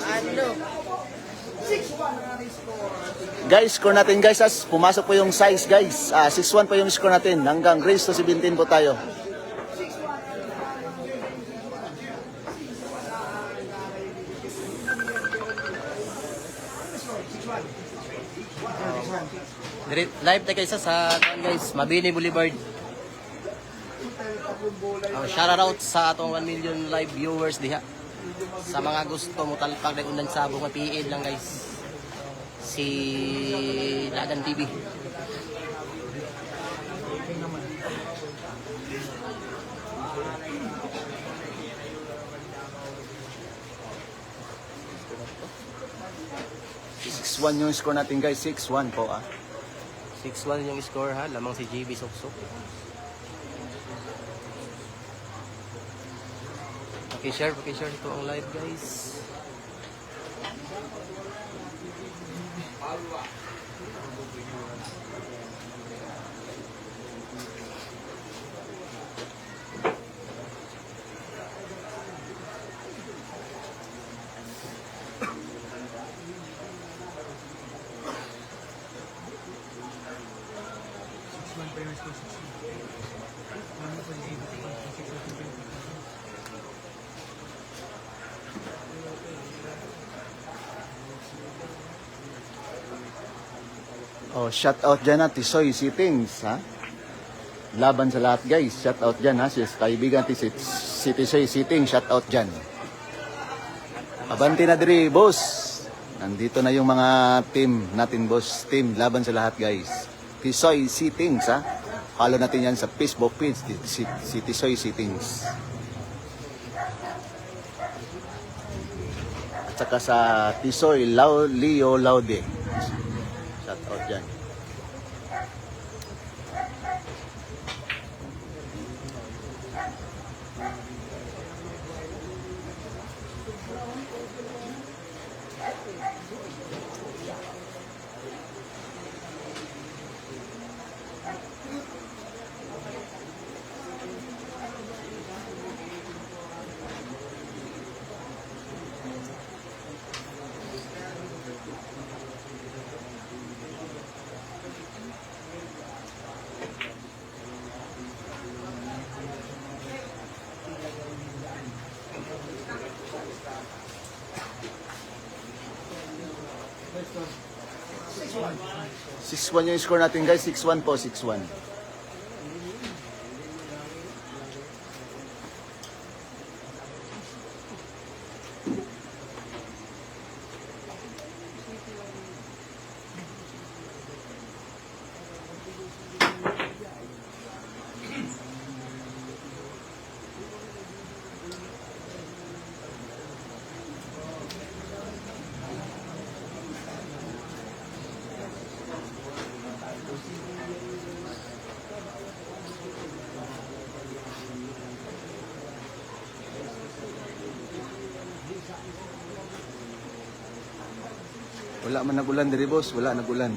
Ano? Guys, score natin guys. Pumasok po yung size guys. 6-1 po yung score natin. Hanggang race to 17 po tayo. Live tayo guys sa guys, Mabini Boulevard. Shout out sa atong 1 million live viewers diha. Sa mga gusto mo talpag na unang sabong na PL lang guys. Si Ladan TV. One yung score natin guys, 6-1 po 6-1 yung score ha, lamang si JB Soksok. Pakishare ito ang live guys. Shout out dyan na, Tisoy Sittings, ha? Laban sa lahat, guys. Shout out dyan, ha? Si kaibigan si Tisoy Sittings, shout out dyan. Abanti na diri, boss. Nandito na yung mga team natin, boss. Team, laban sa lahat, guys. Tisoy Sittings, ha? Follow natin yan sa Facebook page, si Tisoy Sittings. At saka sa Tisoy Leo Laude. Shout out dyan. Six 6-1 yung score natin guys, 6-1 po, 6-1. Wala man nagulan diri boss, wala nagulan.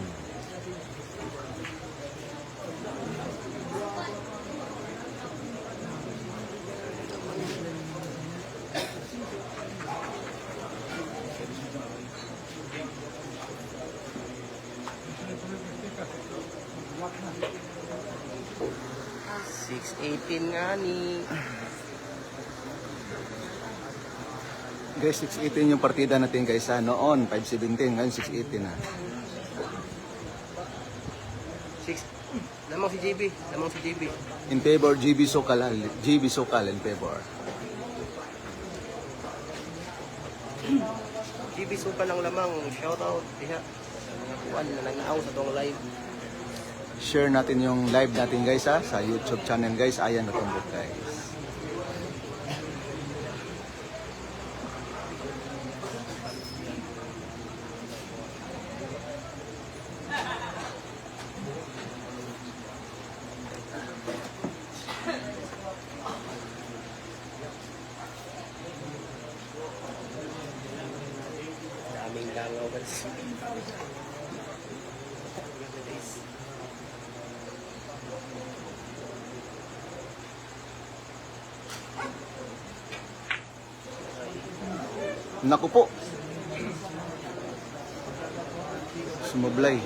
nga ni Guys, 6-18 yung partida natin guys ha. Noon, 5-17. Ngayon, 6-18 na. 6. Lamang si JB. In favor, GB Sokal. GB Sokal in favor. JB Sokal lang lamang. Shoutout. Diha. Kuan na nag-naaw sa tong live. Share natin yung live natin guys ha. Sa YouTube channel guys. Ayan na tumbok guys. Naku po. Sumablay.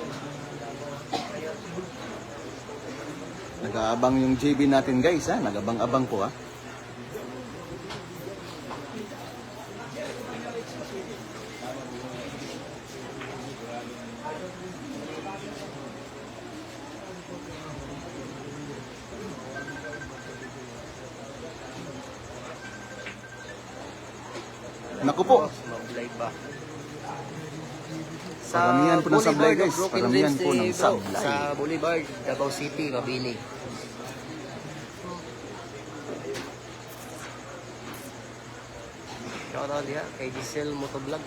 Nag-aabang yung JB natin guys ha. Nag-abang-abang po ha. Naku po. Sumablay ba? Paramihan po ng sablay, Boulevard of guys. Broken Paramihan Dreams po ng ni Bro, sablay. Sa Boulevard, Davao City, Mabini. Shoutout diha kay Diesel Motovlog.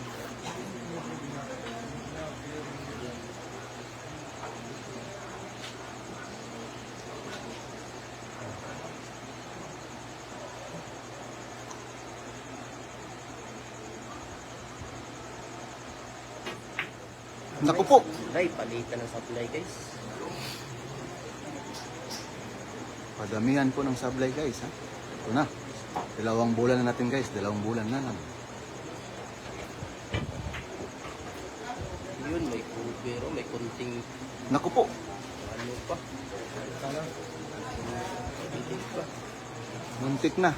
Naku po. Supply, palitan ng supply guys. Padamihan po ng sablay guys ha. Ito na. 2 bulan na natin guys. 2 bulan na lang. Yun, may pero may kunting Naku po. ano pa. Bilig pa. Muntik na.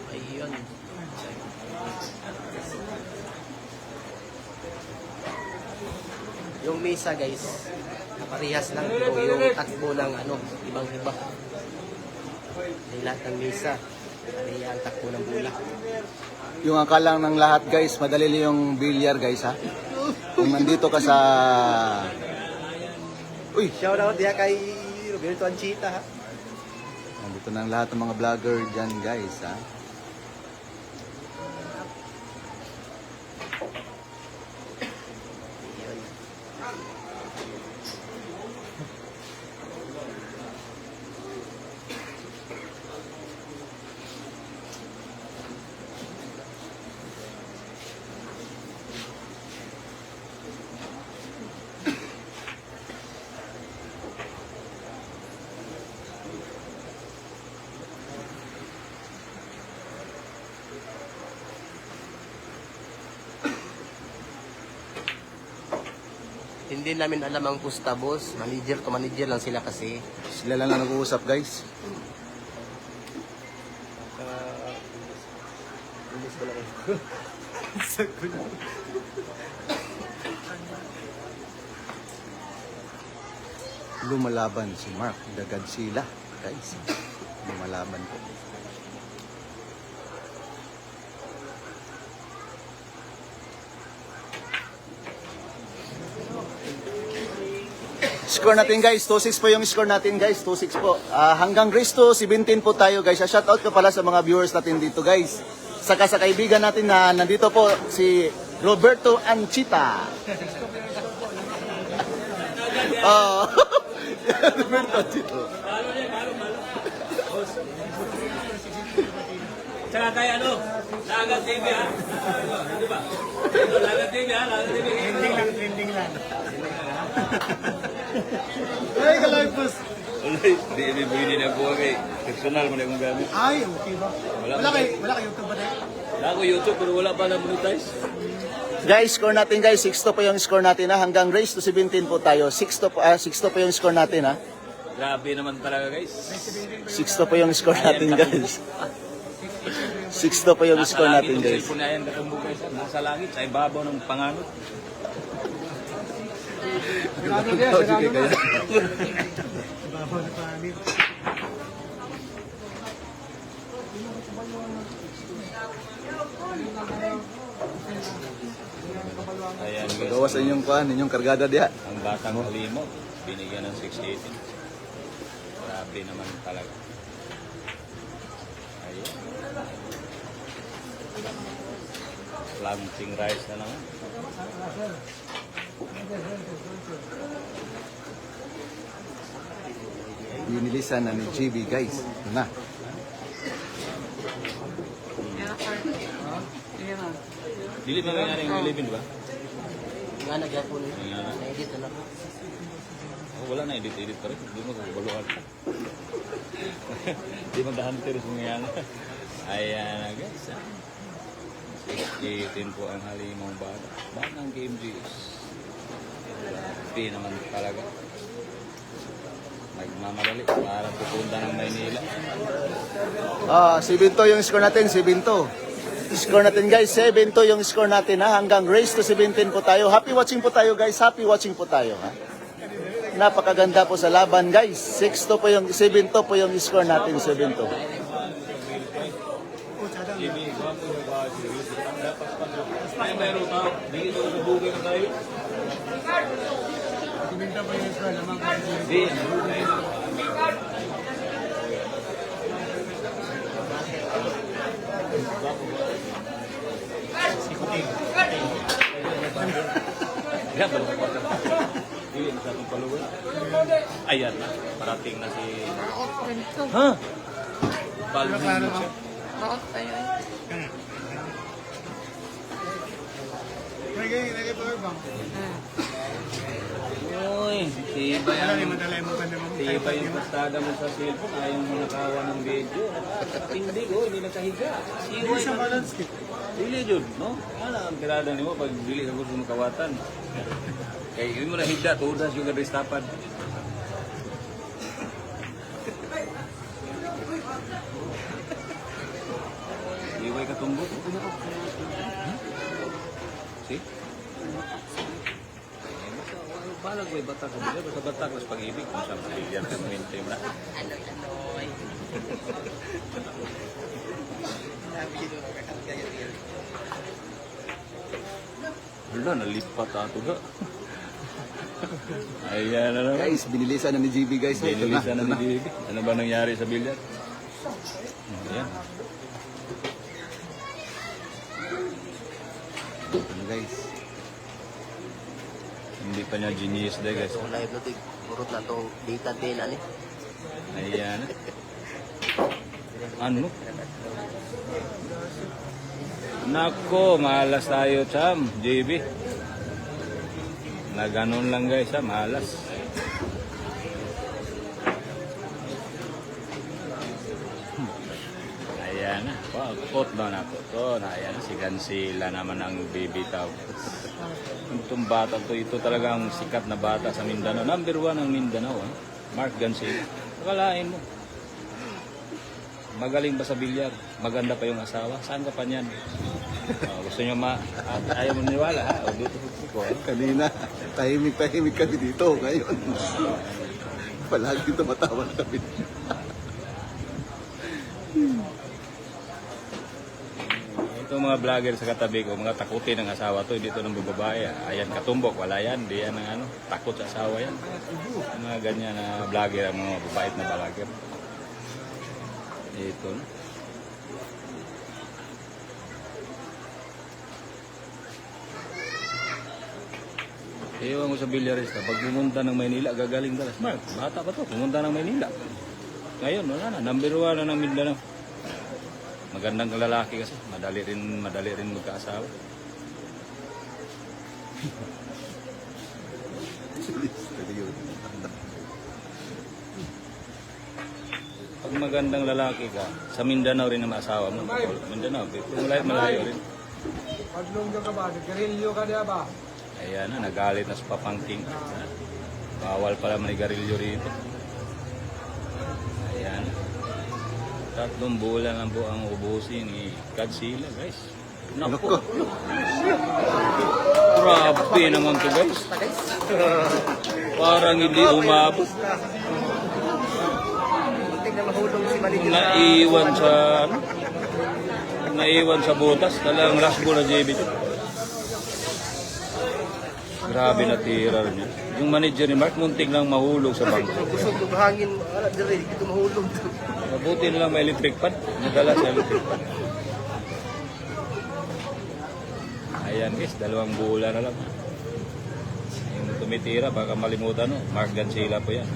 Ayun. Yung misa guys, parehas lang yung takbo ng ano, ibang-iba. Yung lahat ng misa, pareha ang takbo ng bola. Yung akala ng lahat guys, madali lang yung bilyar guys ha. Kung nandito ka sa... Uy! Shoutout diya kay Roberto Anchita ha. Nandito na ang lahat ng mga vlogger dyan guys ha. Hindi namin alam ang pusta boss, manager to manager lang sila kasi. Sila lang na nag-uusap guys. Imbis ko lang Lumalaban si Mark the Godzilla guys. Lumalaban po. Score natin guys, 2-6 po yung score natin guys, 2-6 po. Hanggang race to 17 po tayo guys. Shoutout ko pala sa mga viewers natin dito guys. Saka sa kaibigan natin na nandito po si Roberto Anchita. Oh. Roberto Anchita. Tsaka kay ano, Lagat TV ha. Di ba? Lagat TV ha, Lagat TV. Ending lang. Ay, kalay boss. Wala, di ibibigin na po kay personal mo na yung gamit. Ay, okay ba? Wala kay YouTube ba tayo? Wala ko YouTube pero wala pa na monetize. Guys, score natin guys, 6 po yung score natin ha. Hanggang race to 17 po tayo. 6 po yung score natin ha. Grabe naman talaga guys. 6 po yung score natin guys. 6 po yung score natin guys. Nasa langit, yung cellphone na yan, katumbo guys. Nasa langit, sa ibabaw ng panganod. Ayan guys. Gawa sa inyong kuhan, inyong kargada diha. Ang batang halimo, binigyan ng 618. Grabe naman talaga. Ayun. Planting rice na naman. Binilisan na ni GB guys. Ito na. Dili ba nangyari yung 11, di ba? Nga nagyapon. Nga. Na-edit na po. wala na, edit-edit pa rin. Hindi mo kabaluan ka. Hindi mo dahantir sa mga yan. Ayan na guys. 6-18 po ang halimang bata. Batang Game G's. Grabe naman talaga. Nagmamadali para pupunta ng Maynila. 7-2 yung score natin, 7-2. Score natin guys, 7-2 yung score natin ha. Hanggang race to 17 po tayo. Happy watching po tayo guys, happy watching po tayo ha. Napakaganda po sa laban guys. 6-2 po yung, 7-2 po yung score natin, 7-2. Ay, mayroon tao. Hindi ito sa bugay na tayo. Hindi. Yan, balik ko. Hindi, sa itong paluwa. Ayan na, parating na si... Ha? Balvin siya. Uy, tiba yan. Tiba yung pastada mo sa cellphone. Ayaw mo nakawa ng video. Hindi ko, hindi nakahiga. Hindi sa balance kit. Dili yun, no? Ano ang tirada mo pag dili ka gusto makawatan? Kaya hindi mo nahigda, tudas yung garistapan. Iway ka tumbok. See? Balag may batak ka bila, basta batak mas pag-ibig kung saan pag-ibig ka maintain na. Wala, nalipat ato ga. Ayan na naman. Guys, binilisan na ni GB guys. Binilisan na ni GB. Ano ba nangyari sa bilyar? Ayan. Ano guys? Hindi pa niya genius day guys. Itong live natin, purot na itong data din, ano? Ayan. Ano? Nako, malas tayo, Cham. JB. Na ganun lang guys, ha? Malas. Ayan na. Pakot na ako. So, ayan na. Si Gansila naman ang bibitaw. Itong bata to, ito talagang sikat na bata sa Mindanao. Number 1 ang Mindanao, ha? Mark Gansila. Akalain mo. Magaling ba sa bilyar? Maganda pa yung asawa? Saan ka pa niyan? Gusto nyo ayaw mo niwala, ha? O dito ko. Kanina, tahimik kami dito. Ngayon, palagi tumatawa kami. Ito mga vlogger sa katabi ko, mga takutin ng asawa to, dito ng babae. Ayan katumbok, wala yan. Di yan ang takot sa asawa yan. Mga ganyan na vlogger, ang mga babait na vlogger. Ito na. Ewan ko sa bilyarista, pag pumunta ng Maynila, gagaling ka. Smart, bata pa to, pumunta ng Maynila. Ngayon, wala na, number 1 na ng Mindanao. Magandang lalaki kasi, madali rin magkaasawa. Pag magandang lalaki ka, sa Mindanao rin ang asawa mo. Mindanao, malayo rin. Pagdong ka ba? Garilyo ka diya ba? Ayan na, nagalit na sa papangking. Bawal pala manigarilyo rito. Ayan. 3 bulan lang po ang ubusin ni Godzilla, guys. Naku. Grabe naman to, guys. Parang hindi umabot. Naiwan sa butas. Talagang last ball na JB. Grabe na tira rin yun. Yung manager ni Mark, muntik lang mahulog sa bangko. Kusog ng hangin, wala dire, dito mahulog. Mabuti na lang may electric pan. Nadala sa electric pan. Ayan guys, 2 bulan na lang. Yung tumitira, baka malimutan, no? Mark Gansila po yan.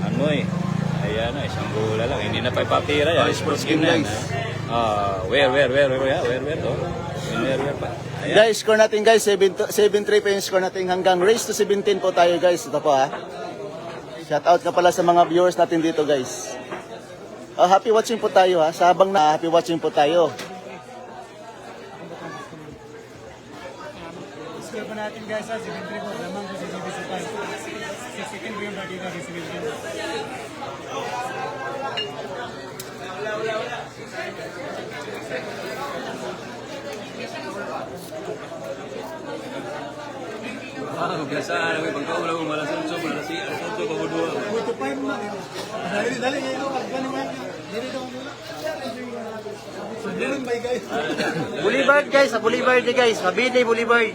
Ano eh. Ayan na, 1 bulan lang. Hindi na pa ipatira yan. Sports game guys. Where? Oh. Winner pa. Ayan. Guys, score natin guys, 7-3 po yung score natin hanggang race to 17 po tayo guys. Ito po ha. Shout out ka pala sa mga viewers natin dito guys. Happy watching po tayo ha. Sa habang na happy watching po tayo. Score pa natin guys ha, 7-3 po. Lamang po si GB sa tayo. 6 po yung partida sa 7-3. Kebiasaan, may pagkaulang mo malas 8, malas 8, pagkudua. Buto pa yung mga. Dali, ngayon. Gano'n nga. Dili daw muna. Suburin ba guys? Boulevard guys, sa Boulevard ni guys. Mabini Boulevard.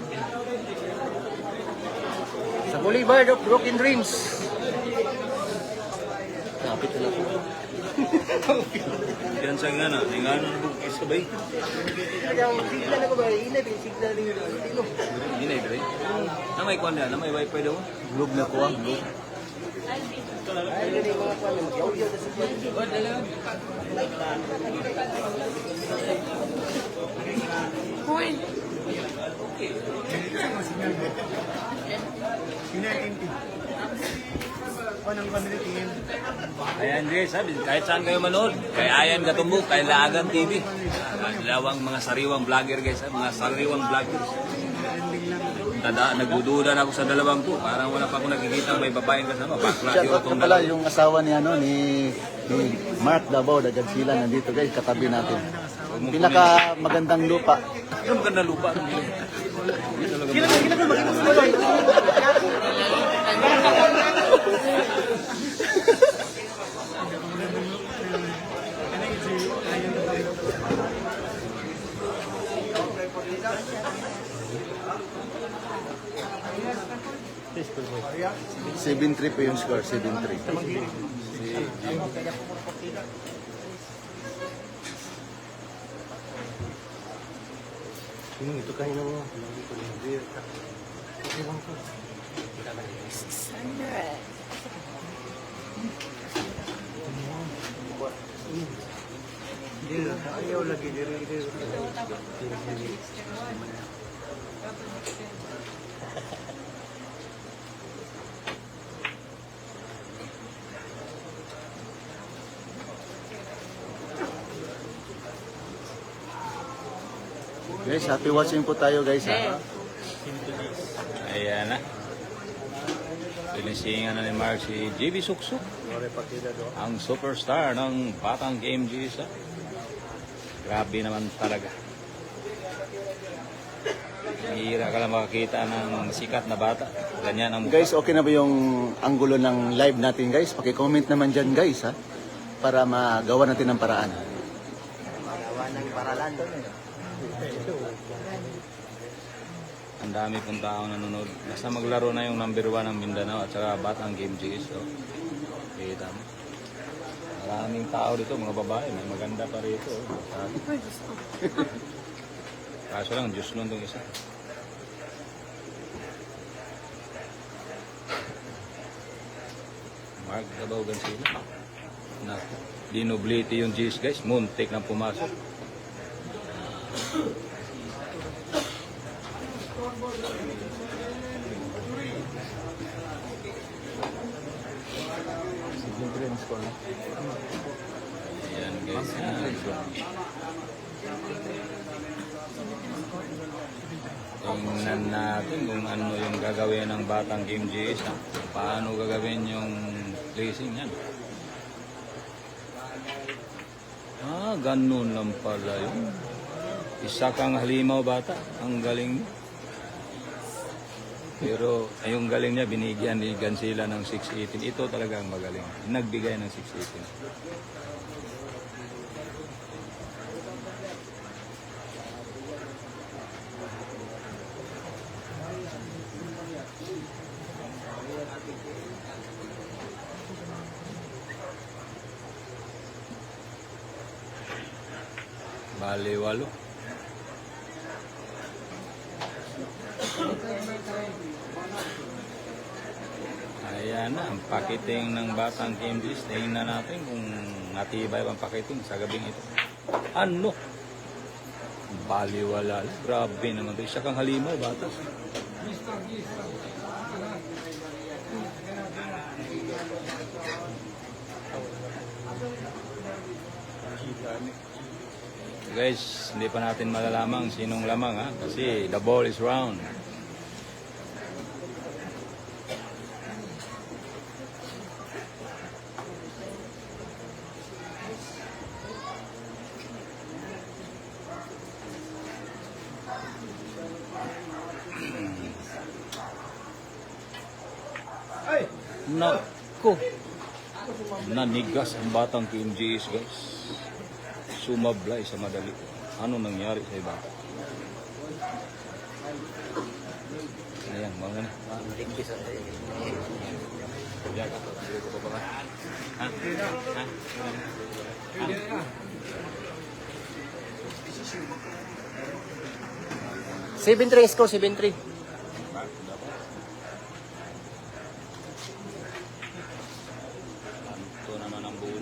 Sa Boulevard of Broken Dreams. Kapit na po. Yan sa nga na, ningan bukis sabay. Yung signal ako ba? Inay, yung signal ni Tino. Ini dre. Na may kwan na, may wifi daw. Globe na po ah. Globe. Ay, hindi mga kwan. Mag-audio na signal. Ayan guys, sabi, kahit saan kayo manood, kay Ayan Gatumbok, kay Laagan TV. Lawang mga sariwang vlogger guys, mga sariwang vlogger. Nagdududa na ako sa dalawang ko, parang wala pa ako nakikita may babaeng kasama. Bakla Shout yun out ka itong pala dalawa. yung asawa ni ano ni Mark Davao, dagad sila nandito guys, katabi natin. Pinaka magandang lupa. Yung ganda lupa. Hindi talaga. Seven 3 po yung score, 7-3. Ito kanina mo. Ayaw lagi diri. Guys, happy watching po tayo guys ha. Ayan na. Pinisingan na ni Mark si JB Suksuk. Ang superstar ng Batang KMG sa. Grabe naman talaga. Hira ka lang makakita ng sikat na bata. Ganyan ang mukha. Guys, okay na ba yung anggulo ng live natin guys? Paki-comment naman dyan guys ha. Para magawa natin ng paraan. Magawa ng paralan. Ang dami pong tao nanonood. Basta maglaro na yung number 1 ng Mindanao at saka Batang KMG. So, kita mo. Maraming tao dito, mga babae. May maganda pa rito. Kaso lang, Diyos nun itong isa. Mark Davao Gansila. Naku, dinoblete yung G's guys. Muntik na pumasok. Ayan guys. Tingnan natin kung ano yung gagawin ng Batang KMGS. Paano gagawin yung racing yan. Ganun lang pala yun. Isa kang halimaw bata. Ang galing mo. Pero yung galing niya, binigyan ni Gansila ng 618. Ito talaga ang magaling. Nagbigay ng 618. Bali, 8. Ayan na, ang pakiting ng Batang KMGs. Tingnan natin kung natibay ang pakiting sa gabing ito. Ano? Baliwala. Grabe naman ito. Isa kang halimaw, batas. Guys, hindi pa natin malalamang sinong lamang ha. Kasi the ball is round. Nako. Nanigas ang batang QMGS guys. Sumablay sa madali. Ano nangyari sa iba? Ayan, mga na. Kaya ka, hindi ko pa ba? Ha? Ha? Ha? 7-3 score, 7-3. Ito naman ang buo.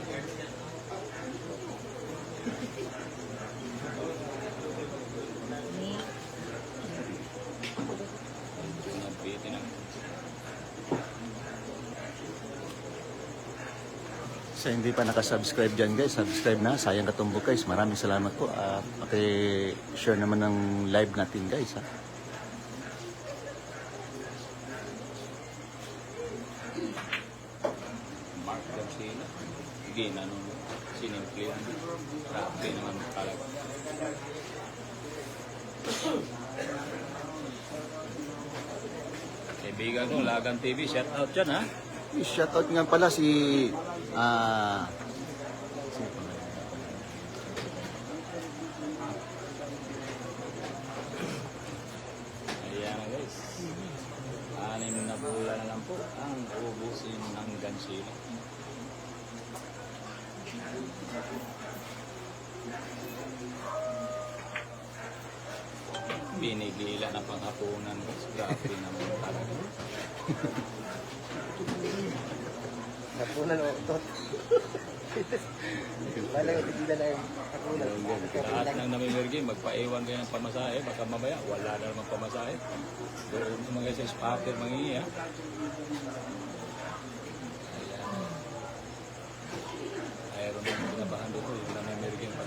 Nabitin na. Sa hindi pa nakasubscribe dyan guys, subscribe na. Sayang katumbok guys. Maraming salamat po. Paki-share naman ng live natin guys. Ha? Mark Garcia. Sige, sinimplihan. Grabe naman talaga. Kaibigan ko, Lagan TV, shout out dyan ha. Shoutout nga pala si Ayan na guys. 6 na bulan na lang po ang ubusin ng Gansila. Binigila na panghapunan guys. Grabe naman talaga. Napunan o tot. Wala yung tila na yung napunan. Lahat ng namimirgi, magpaiwan kayo ng pamasahe. Baka mamaya, wala na naman pamasahe. Doon naman kayo sa spapper mangingi ha. Mayroon na pinabahan dito, yung namimirgi pa.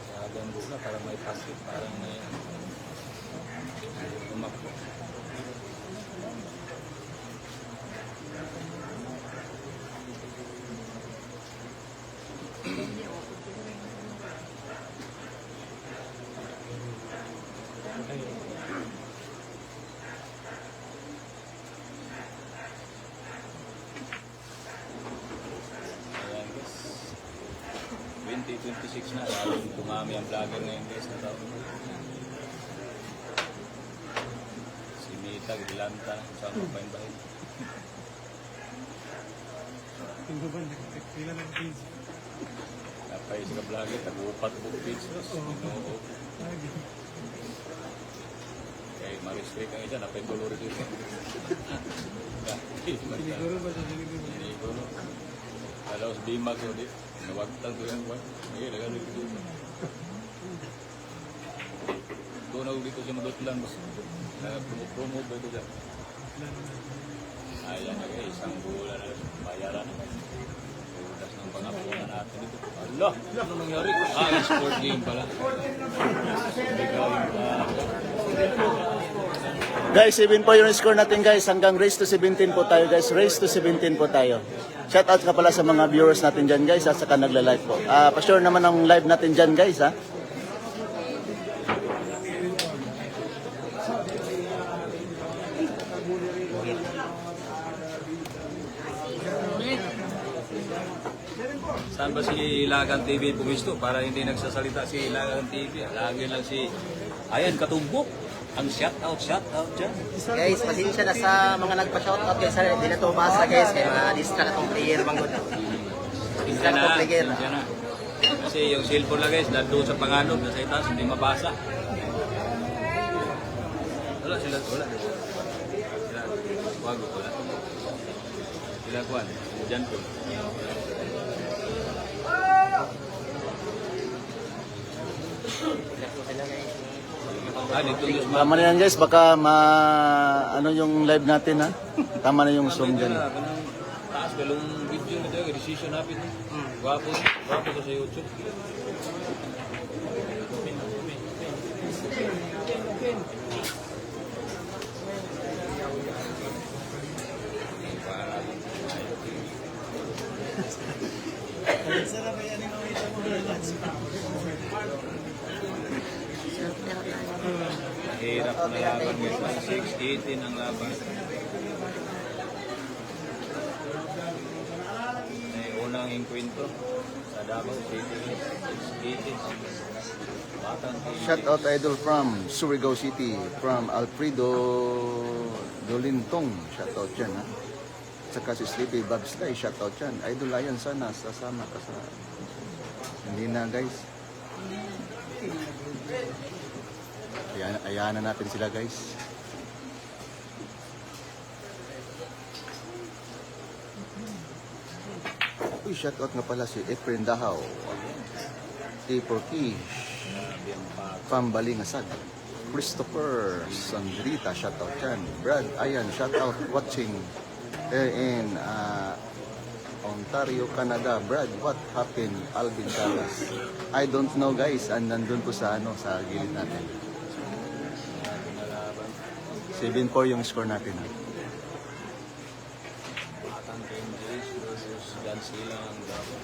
Sa gambula, parang may pasit, parang may tumakbo. Ayan guys, 2026 na, lalong dumami ang vlogger ngayon guys na taon. Si Mita, Gilanta, saan mo pa yung bahay? Tingnan ba, pila ng page. Napay sa vlogger, tag-upat po page. Oo. Kaya ma-restrict ang isa, napay color dito. Siguro ba sa Pilipino? Siguro. Kalau sa Bimag ko dito, nawagtang ko yan. Ngayon, nagano dito. Doon ako dito sa Madutlan. Promo ba ito dyan? Ayan na guys, isang bulan na bayaran na. Udas ng pangapunan natin dito. Allah! Ano nangyari? Sport game pala. guys, 7 po yung score natin guys. Hanggang race to 17 po tayo guys. Race to 17 po tayo. Shoutout ka pala sa mga viewers natin dyan guys. At saka nagla-live po. Pa-share naman ang live natin dyan guys ha. Saan ba si Lagan TV pumisto? Para hindi nagsasalita si Lagan TV. Lagi lang si... Ayan, katumbok. Ang shout out dyan. Guys, pasensya na sa mga nagpa-shoutout guys. Hindi na ito basa guys. Kaya ma-distract itong player bang good. Distract itong player. Pasensya na. Kasi yung cellphone lang guys, nandun sa panganod, nasa itaas, hindi mabasa. Wala sila, wala. Sila, wag, wala. Sila kuhan, dyan po. Dito yung Tama na yan guys, baka ano yung live natin ha. Tama na yung zoom dyan. Taas galong video na tayo, decision natin. Gwapo to sa YouTube. Hirap na laban guys. 6-18 ang laban. May unang inkwento sa Davao City. 6-18. Batang Shout out idol from Surigao City, from Alfredo Dolintong. Shout out dyan ha. Saka si Sleepy Babs Tay, shout out dyan. Idol Lion, sana sasama ka sa... Hindi na guys. Ayahan na natin sila guys. Uy, shout out nga pala si Efren Dahaw. T4Kish. Pambalingasag. Christopher Sandrita, shout out dyan. Brad, ayan, shout out watching in Ontario, Canada. Brad, what happened? Alvin Carlos. I don't know guys. Nandun po sa sa gilid natin. 7-4 yung score natin. Batang Kenjis versus Dan Silang ang Davao.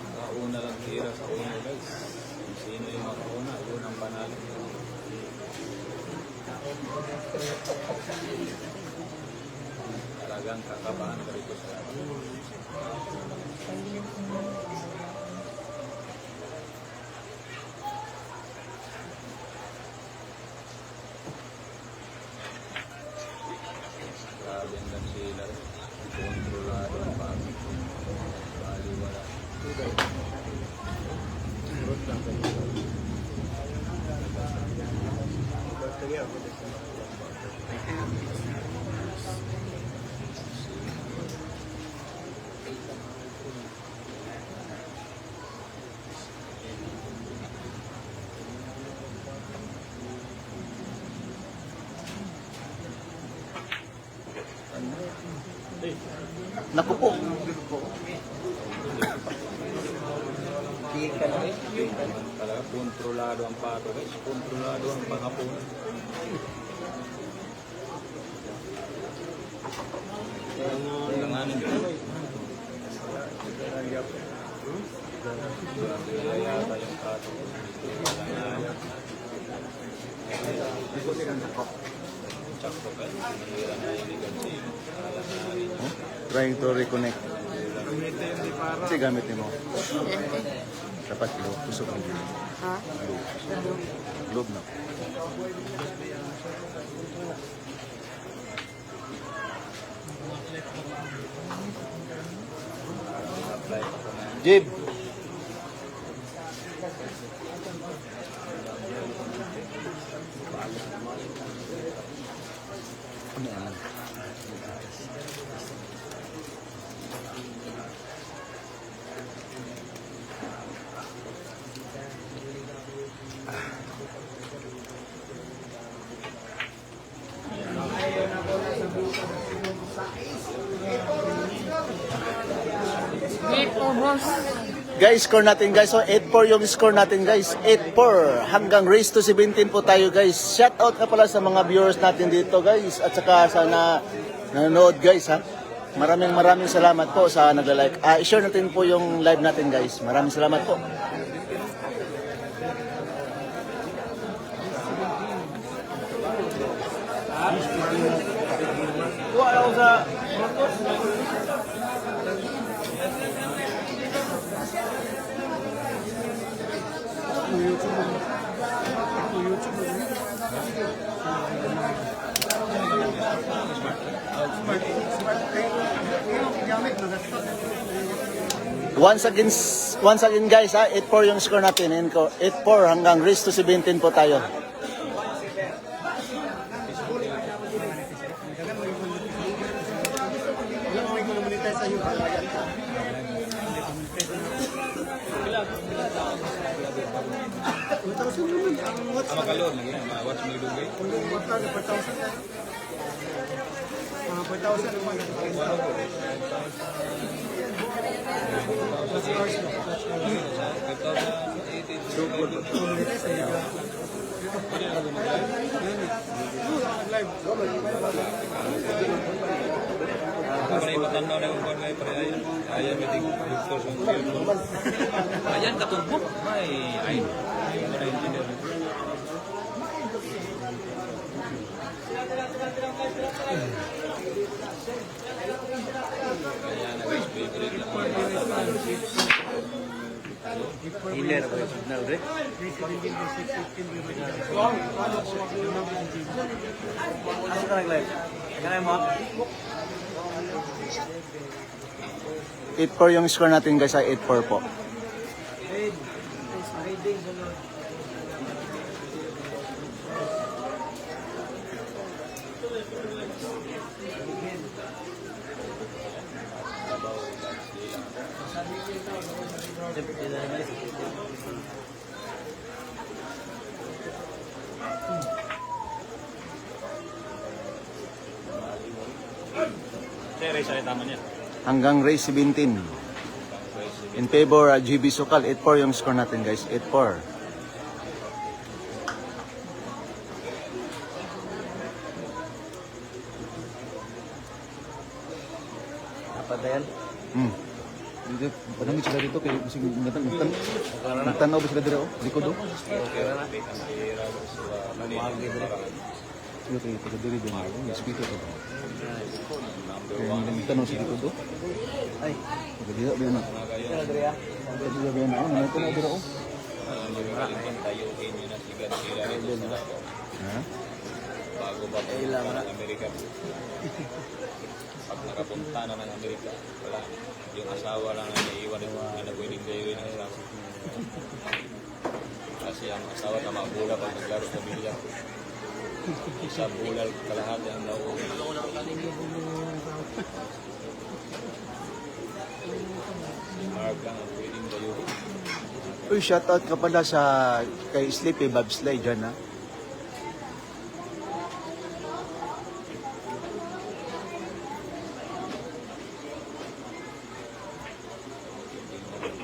Makauna lang tira sa una guys. Kung sino yung makauna, yun ang panalo. Talagang kakabahan ka rito sa grabe ang Dan sila rin. Kontrolado ang pagod. Baliwala. Naku po. Talaga kontrolado ang pato guys. Kontrolado ang pangapunan. Kailanganin yun. Kaya yata yung pato. Sakto ka. Sinira na yung ligansin. Trying to reconnect. Kasi gamitin mo. Dapat globe. Tusok ang globe. Ha? Globe na. Jib! Ano yan? Dito, boss. Guys, score natin guys. So 8-4 yung score natin guys. 8-4 hanggang race to 17 po tayo guys. Shout out ka pala sa mga viewers natin dito guys. At saka sa nanonood guys ha. Maraming salamat po sa nagla-like. I-share natin po yung live natin guys. Maraming salamat po. Once again guys ha, 8-4 yung score natin. 8-4 hanggang race to 17 po tayo. Makalon lagi na, watch mo dugay. Magkano, 4,000 na? Mga 4,000 naman. Plus cars na. Ayan, katumbok. Ay. Para engineer. Ayan, guys, favorite na. Healer ba yung na ulit? 8-4 yung score natin guys, ay 8-4 po. Sir, isa tama niya. Hanggang race 17. In favor, GB Sukal. 8-4 yung score natin guys, 8-4. Apa dayan? Dito, padamit sila dito kay bisig nagtanaw ba sila dito? Likod do? Okay ra na. Sila kay taga diri din ako, yung speaker ko. Kaya nagtanaw sila dito do? Ay, taga dito ba na? Taga dito ba na? Ano ito na dito? Ha? Bago ba ng Amerika? Pag nakapunta na ng Amerika, wala. Yung asawa lang ang naiiwan yung mga nagwiling dayo ng asawa. Kasi ang asawa na mabula pag naglaro sa bilya. Isa bulal kalahati ang nauwi. Si Mark lang ang wiling dayo. Uy, shoutout ka pala sa kay Sleepy Bobsley dyan ha.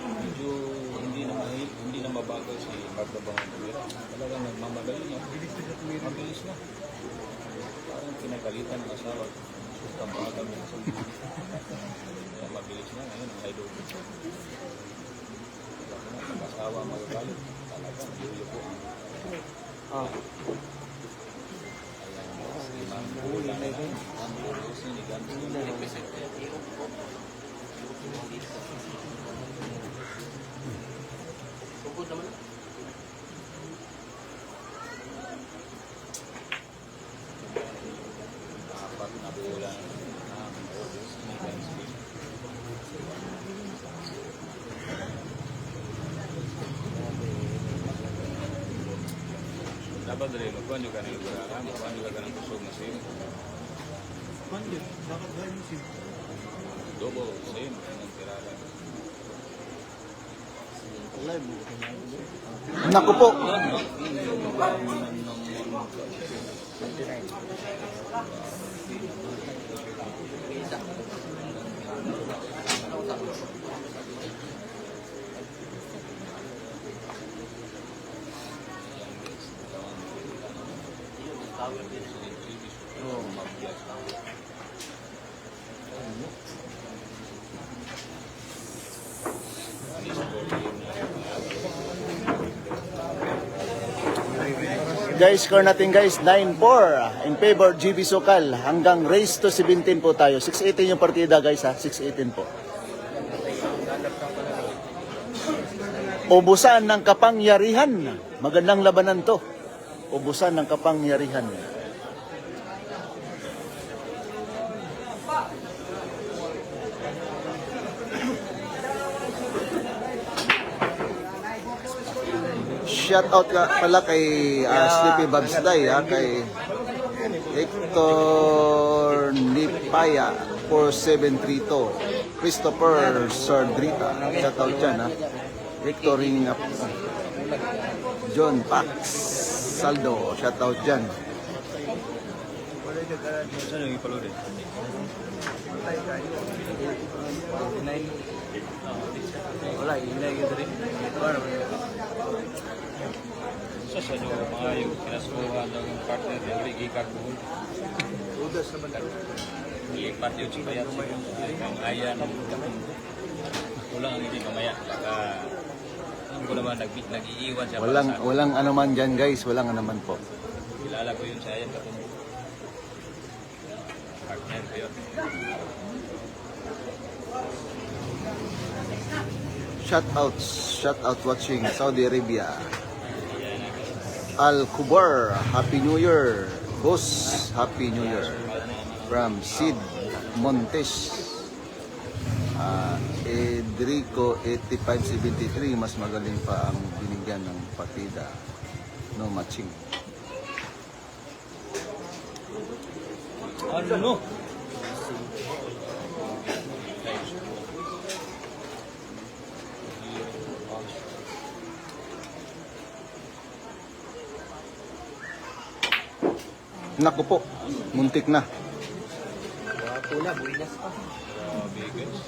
Medyo hindi na mabagal si Mark Babang Tumira. Talagang nagmamadali niya. Mabilis na. Parang pinagalitan ng asawa. Tambagan niya. Kaya mabilis na. Ngayon, ang idol. Pag-asawa magagalit. Talagang yuyo po. Apat na bulan ng August ni Gansby. Dapat rin, magkuhan juga ng lugar, magkuhan juga ka ng kusog na sim. Monday, dapat ba yung sim? Double, same, ang tirada. Naku po. Guys, score natin guys, 9-4 in favor GB Sukal. Hanggang race to 17 po tayo. 6-18 yung partida guys ha, 6-18 po. Ubusan ng kapangyarihan. Magandang labanan to. Ubusan ng kapangyarihan. Shout out ka pala kay Sleepy Bobsley kay Hector Nipaya 4732, Christopher Sardrita. Shout out dyan ha. Victory nga po. John Pax Saldo, shoutout dyan. Saan yung ipalo rin? Wala, inay yun rin. Sa sa nyo, mga yung kinasuhan ng partner, yung ligikag buhol. Udas naman ka. Ilipat yun si Bayat, yung ayan, wala ang hindi mamaya. Baka, hindi ko naman nag-iiwan siya. Walang anuman dyan guys, walang anuman po. Kilala ko yun sa ayan katumbo. Partner ko yun. Shout out watching Saudi Arabia. Al Kubar, Happy New Year. Boss, Happy New Year. From Sid Montes. Edrico 8573, mas magaling pa ang binigyan ng partida. No matching. Ano? Naku po, muntik na. Pula, buinas pa. Grabe guys.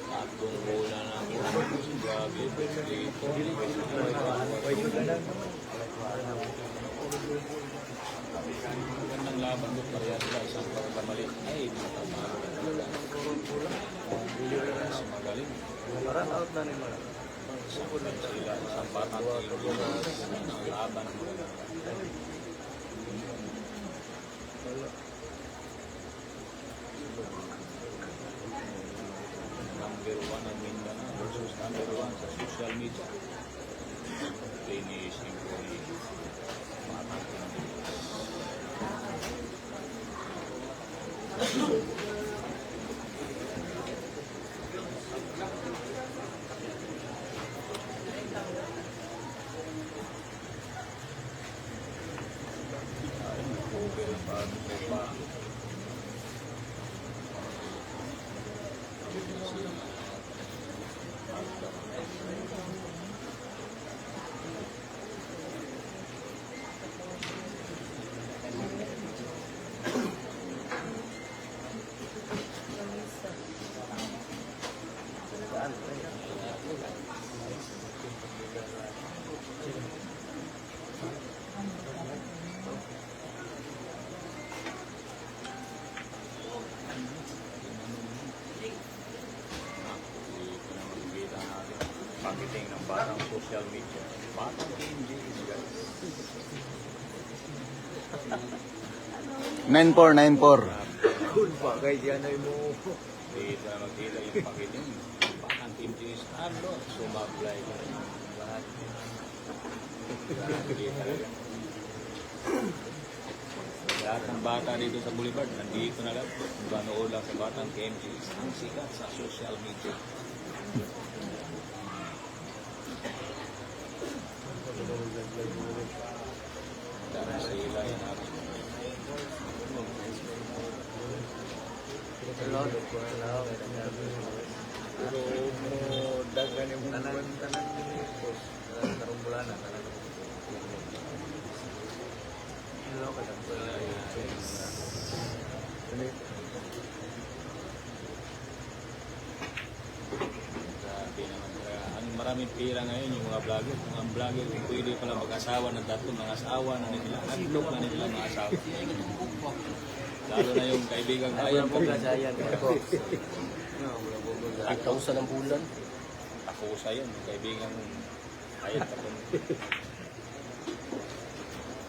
Atong bola na ako. Grabe. Magandang laban doon. Parehas sila. Isang pagkamalit. Ay, matamalo na talaga. Mas magaling. Run out na nila. Isang batang isang laban. Number 1 ang Mindanao versus number 1 sa social media. Finishing ko ni Batang marketing ng Batang social media. Batang PNGs, guys. 9494. Good pa, guys. Yan ay mo. Dito na magkita yung pakiting. Batang PNGs. Ano? Sumablay ko rin. Lahat. Lahat ng bata dito sa Boulevard, nandito na lang. Ganoon lang sa Batang PNGs. Ang sikat sa social media. Dahil sa ila yan natin. Pero mo dagan yung tanan ni boss. Tarong bulan na tanan. Hello ka lang pala. Grabe naman. Ang maraming pira ngayon yung mga vlogger. Kung ang vlogger, kung pwede pala mag-asawa ng tatlo, mga asawa na nila. Naglok na nila mga asawa. Lalo na yung kaibigang ayan ko. Tagkausa ng bulan. Takusa yan, yung kaibigang ayan ko.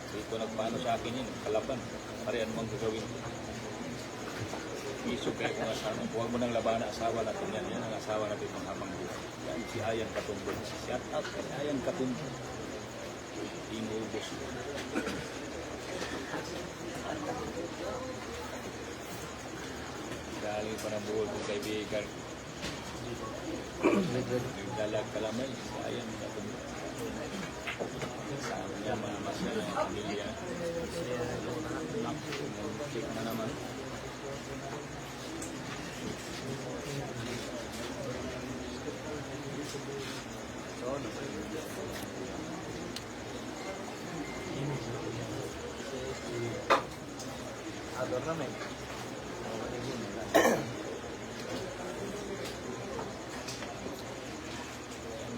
Dito nagpaano sa akin yun, kalaban. Parihan mong gagawin. Iso kayo kung asawa. Huwag mo nang laban na asawa natin yan. Yan ang asawa natin ng habang buhay. Yan si Ayan Katumbon. Shout out kay Ayan Katumbon. Inubos. Galing pa ng buhol kong kaibigan. Dalag kalamay, sayang. Sayang niya masaya ng pamilya. Check na naman. Ador namin.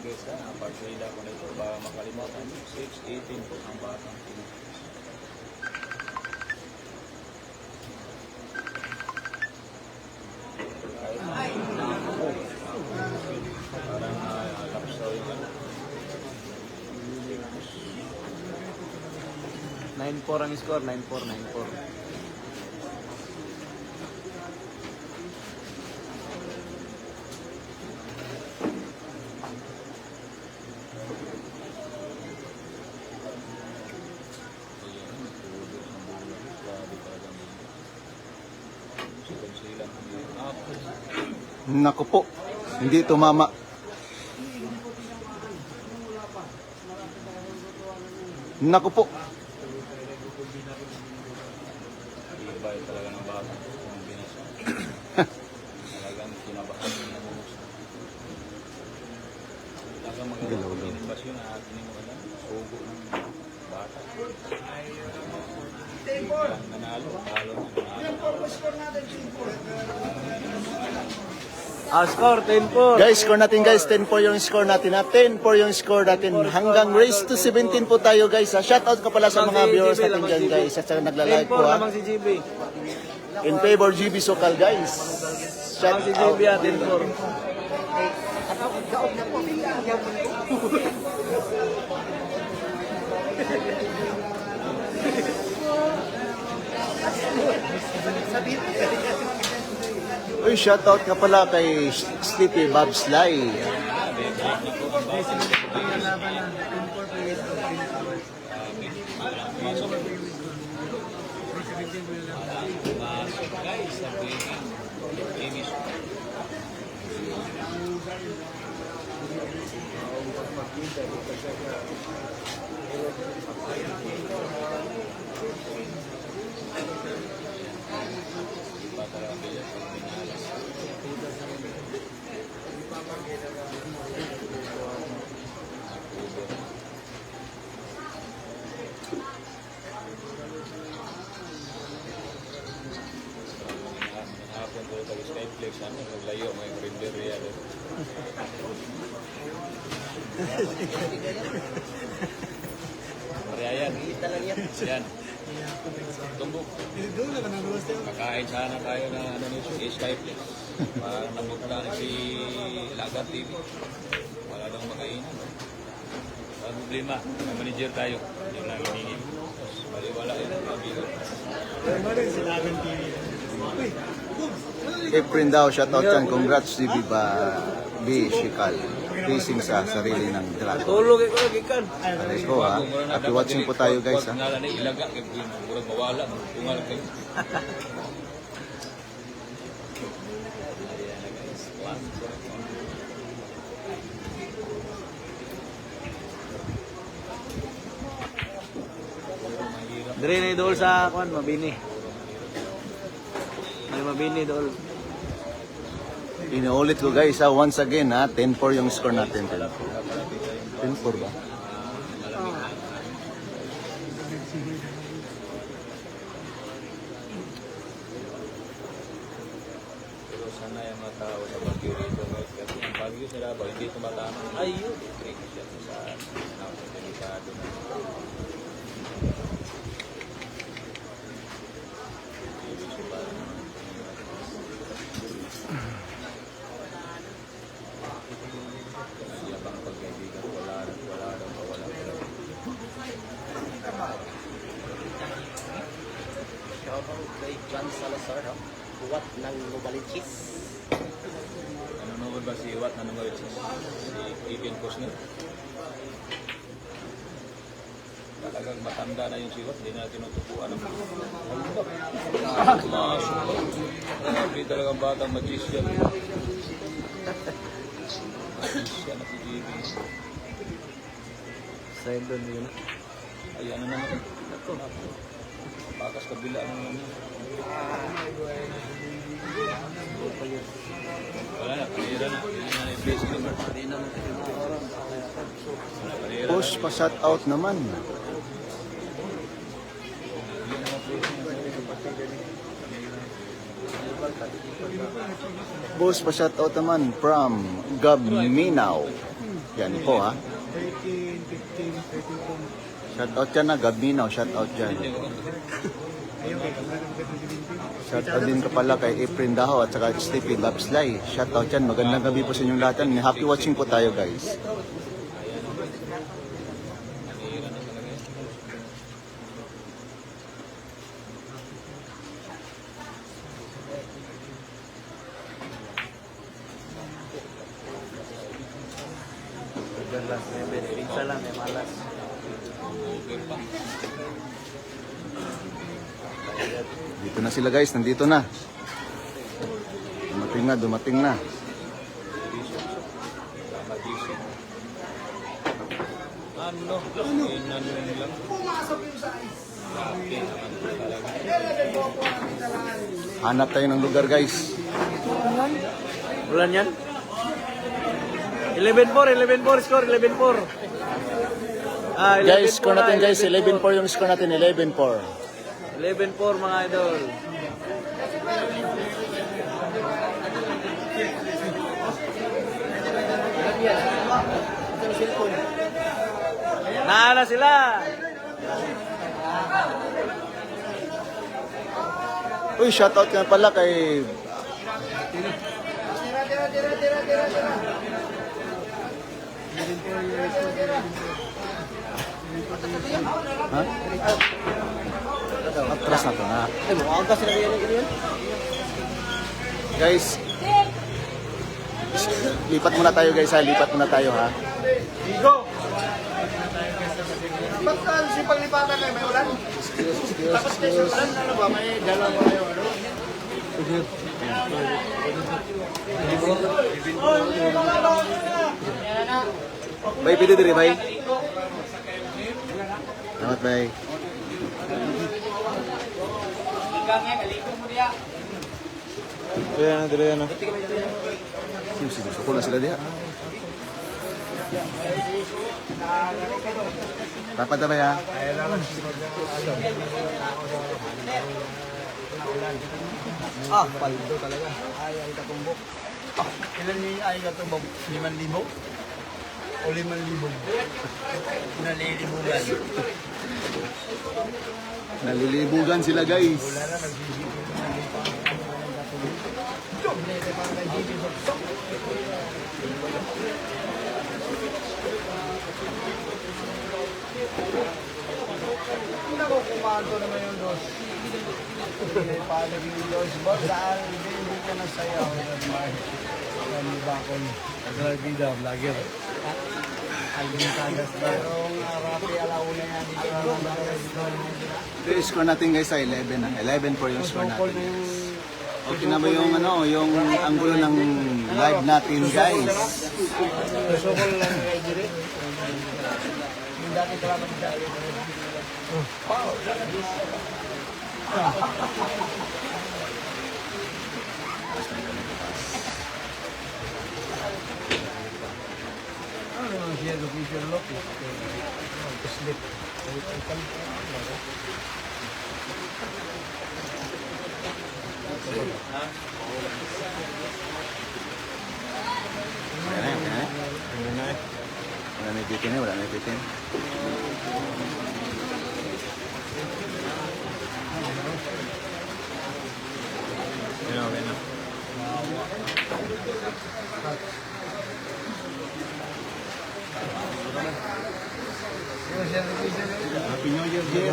Guys, ang partida ko nito, baka makalimutan, 6:18 po ang batang Pilipinas. Parang lapsaw yung ano. 9-4 ang score, 9-4, 9-4. Naku po, hindi tumama. Naku po. Ibay talaga ng bata. Kombinasyon. Talagang kinabahan ng namumus. Talagang magandang basyon na atin yung mga sugo ng bata. Nanalo, talo. Score, 10-4. Guys, score natin guys, 10-4 yung score natin ha. 10-4 yung score natin. Hanggang race to 17 po tayo guys ha. Shoutout ka pala sa mga viewers natin dyan guys. At saka nagla-like 10-4 po ha. lamang si GB. In favor GB Sokal guys. Lamang si Shout GB out. 10-4. Uy, shoutout ka pala kay Sleepy Bob Sly. Hapon ko tayo Skyflex, naglayo mga grinder yan. Mariayan. Yan. Tumbok. Kakain sana tayo na ano nito, Skyflex. Para nabukla na si Lagat TV. Wala daw makainan. Ang problema, may manager tayo. Yun lang hiningi. Baliwala yun. Efren daw, shoutout yan. Congrats si Viva B. Shikal. Facing sa sarili ng dragon. Tulog ko lagi kan. Aray ko ha. Happy watching po tayo guys ha. Ngalan ni ilaga kay murag mawala, tungal kayo. Dire na idol sa kwan, mabini. May mabini idol. Inuulit ko guys ha. Once again ha. 10-4 yung score natin. 10-4 ba? Pero sana yung mga tao sa Baguio rito, guys, kasi ang Baguio sa Davao, hindi tumatama. Ayun! Trick siya sa delikado na. Yabang pagkaibigan, wala daw. Shoutout kay John Salazar, no? Buwat ng Novaliches. Nanonood ba si Iwat? Nanonood si Kevin Costner? Talagang matanda na yung siwat, hindi na tinutupuan ng masuk. Hindi talagang batang magis yan. Side doon yun. Ay, ano naman. Ito. Pakas kabila naman. Wala na, panira na. Hindi na i-place ko naman. Push pa shout out naman. Push pa shout out naman from Gabminaw. Yan po ha. 13, 15, 13 po. Shout out dyan na, Gabminaw. Shout out dyan. Ayun, kay kamera ng 17. Shout out din ka pala kay Efren Daho at saka Stevie Lapslay. Shout out dyan. Magandang gabi po sa inyong lahat. Happy watching po tayo guys. Diyan lang, may pizza lang, may malas. Dito na sila guys. Nandito na. Dumating na, dumating na. Ano? Ano lang? Hanap tayo ng lugar guys. Ulan yan? 11-4, 11-4 score, 11-4. Ah, 11-4 Guys, score natin na, guys. 11-4 yung score natin. 11-4. 11-4 mga idol. Naala sila. Uy, shoutout nga pala kay... Ha? Atras na to na. Guys, lipat muna tayo guys ha. Lipat muna tayo ha. Bay, pwede diri, bay. Selamat, bay. Ayan, dire yan. Gusto ko na sila diha. Dapat na ba ya? Ah, paldo talaga. Ay, ang katumbok. Ilan niya ay katumbok? 5,000? O 5,000? Nalilibugan. Nalilibugan sila guys. Wala na, nagsisipin na lipa. Ako kumanto naman yung dos. Palag yung dos. Boss, dahil hindi ka na sayaw. Kami bakon. Agrabida, vlogger. Alvin Tagas na. Yung rapi alauna yan. Ito yung score natin guys ay 11 na. 11 for yung score natin. Okay na ba yung ano, yung anggulo ng live natin guys? Sokol lang kay Jire. Yung dati kalaman dahil. Ano naman siya location lock? Slip. Wala na ipitin eh, wala na ipitin. Okay na. Happy New Year, Jay.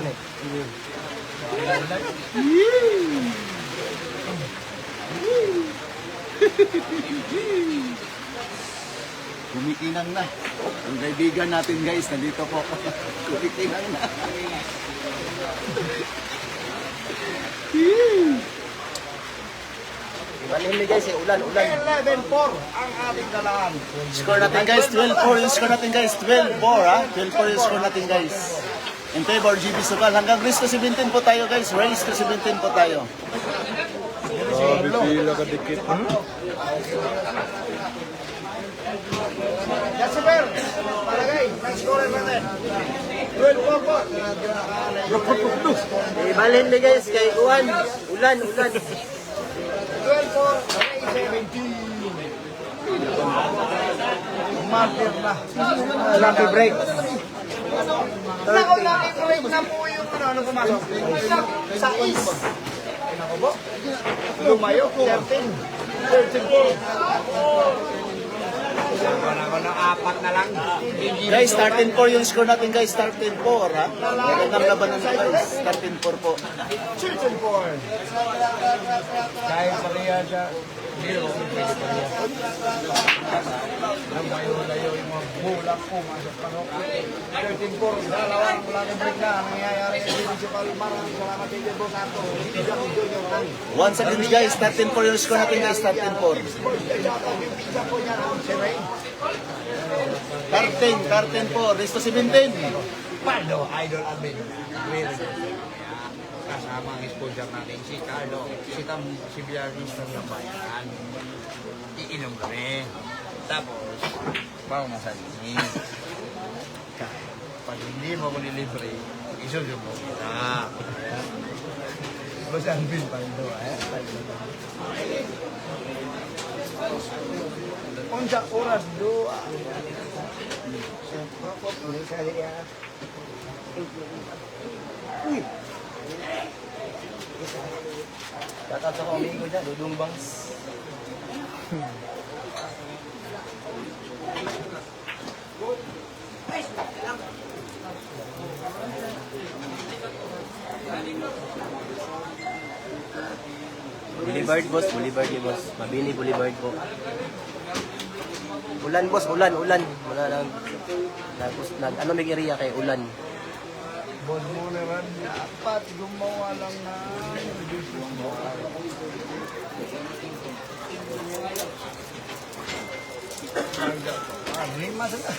Kumikinang na. Ang kaibigan natin guys, nandito po. Kumikinang na. Ibalhin mi guys, ulan. 11-4 ang ating dalahan. Score natin guys, 12-4 yung score natin guys, 12-4 ha. 12-4 yung score natin guys. In favor, GB Sukal. Hanggang race to 17 po tayo guys, race to 17 po tayo. Jasper, palagay, next score natin. 12-4 po. Ibalhin mi guys, kay ulan. 12-4, 17. Martir na. Lucky break. Nako, lucky break na po yung ano pumasok. Sa is. Nako po. Lumayo, 13-4. Ako ng apat na lang. Guys, 13-4 yung score natin guys, 13-4 ha. Magandang labanan na guys, 13-4 po. 13-4. Dahil pareha siya. Lumayo-layo yung mga bulak po. Masok pa no. 13-4. Dalawang lucky break na. Nangyayari sa Municipal Marang. Salamat kay Boss Santo. Once again guys, 13-4 yung score natin guys, 13-4. 13-4, race to 17. Paldo, Idol Alvin. Very good. Kasama ang sponsor natin si Carlo. Si Villarista ng bayan. Iinom kami. Tapos, bago masalim. Pag hindi mo ko nilibre, isusunod mo kita. Basta Alvin, Paldo. Unsa oras do? Dapat sa amigo dyan, Dudong Bangs. Boulevard boss, Boulevard ni boss. Mabini Boulevard po. Ulan boss, ulan. Wala lang. Ano may area kay ulan. Boss mo naman, dapat gumawa lang na business mo. Lima sila.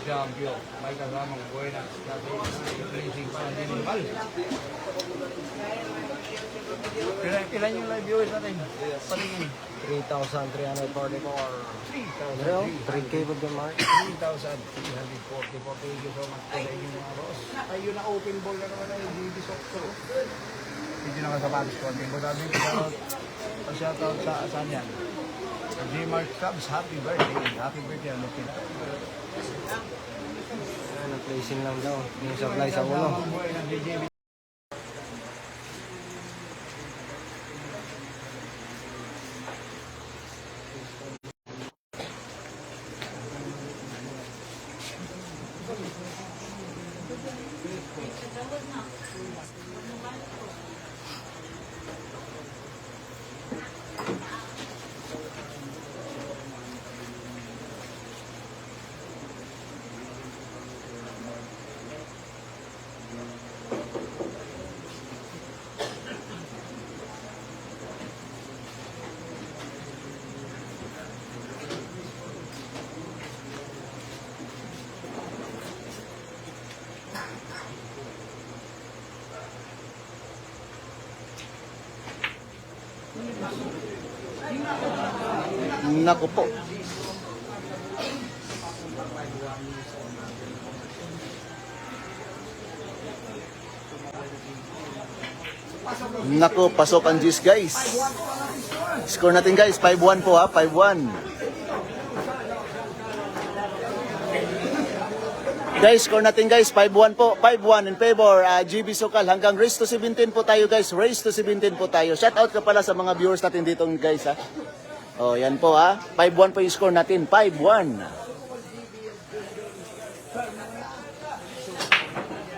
Champion, may kasamang buenas kasi racing pa ng Dinimal. Ilan yung live viewers natin? Palingin. 3,344. 3K po dyan, Mark. 3,344. Thank you so much po sa inyo mga boss. Ayun na open ball na naman ay GB Sokso. Hindi na kasapatos ko. Hindi mo sabi ko shoutout sa saan yan? G-Mark Cubs, happy birthday. Happy birthday. Lupit. Nag-placing lang daw. Yung supply sa ulo. Ang buhay ng DJ Naku po. Naku, pasok ang juice guys. Score natin guys, 5-1 po ha, 5-1. Guys, score natin guys, 5-1 po, 5-1 in favor, GB Sukal. Hanggang race to 17 po tayo guys, race to 17 po tayo. Shout out ka pala sa mga viewers natin dito guys ha. Oh, yan po ha, 5-1 po yung score natin, 5-1.